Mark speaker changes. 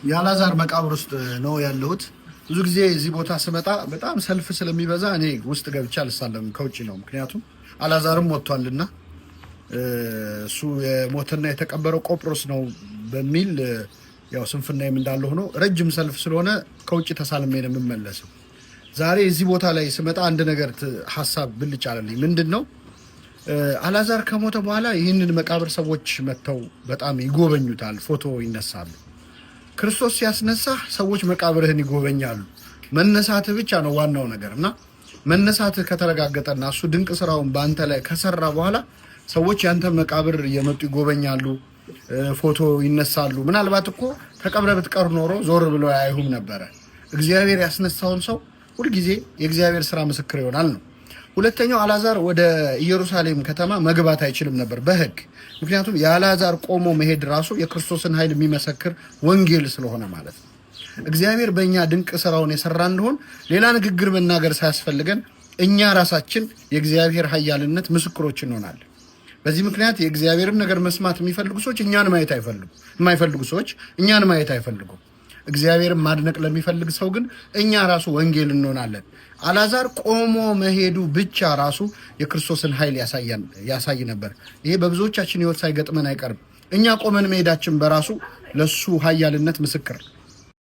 Speaker 1: የአላዛር መቃብር ውስጥ ነው ያለሁት። ብዙ ጊዜ እዚህ ቦታ ስመጣ በጣም ሰልፍ ስለሚበዛ እኔ ውስጥ ገብቼ አልሳለም፣ ከውጭ ነው። ምክንያቱም አላዛርም ወጥቷልና እሱ የሞተና የተቀበረው ቆጵሮስ ነው በሚል ያው ስንፍናዬም እንዳለ ሆኖ ረጅም ሰልፍ ስለሆነ ከውጭ ተሳልሜ ነው የምመለሰው። ዛሬ እዚህ ቦታ ላይ ስመጣ አንድ ነገር ሀሳብ ብልጭ አለልኝ። ምንድነው አላዛር ከሞተ በኋላ ይህንን መቃብር ሰዎች መጥተው በጣም ይጎበኙታል፣ ፎቶ ይነሳሉ። ክርስቶስ ሲያስነሳ ሰዎች መቃብርህን ይጎበኛሉ። መነሳትህ ብቻ ነው ዋናው ነገር እና መነሳትህ ከተረጋገጠና እሱ ድንቅ ስራውን በአንተ ላይ ከሰራ በኋላ ሰዎች ያንተ መቃብር እየመጡ ይጎበኛሉ፣ ፎቶ ይነሳሉ። ምናልባት እኮ ተቀብረ ብትቀር ኖሮ ዞር ብለው አያዩም ነበረ። እግዚአብሔር ያስነሳውን ሰው ሁልጊዜ የእግዚአብሔር ስራ ምስክር ይሆናል ነው። ሁለተኛው አላዛር ወደ ኢየሩሳሌም ከተማ መግባት አይችልም ነበር በሕግ። ምክንያቱም የአላዛር ቆሞ መሄድ ራሱ የክርስቶስን ኃይል የሚመሰክር ወንጌል ስለሆነ ማለት ነው። እግዚአብሔር በእኛ ድንቅ ስራውን የሰራ እንደሆን ሌላ ንግግር መናገር ሳያስፈልገን እኛ ራሳችን የእግዚአብሔር ኃያልነት ምስክሮች እንሆናለን። በዚህ ምክንያት የእግዚአብሔርን ነገር መስማት የሚፈልጉ ሰዎች እኛን ማየት አይፈልጉም፣ የማይፈልጉ ሰዎች እኛን ማየት አይፈልጉም። እግዚአብሔርን ማድነቅ ለሚፈልግ ሰው ግን እኛ ራሱ ወንጌል እንሆናለን። አላዛር ቆሞ መሄዱ ብቻ ራሱ የክርስቶስን ኃይል ያሳይ ነበር። ይሄ በብዙዎቻችን ህይወት ሳይገጥመን አይቀርም። እኛ ቆመን መሄዳችን በራሱ ለሱ ኃያልነት ምስክር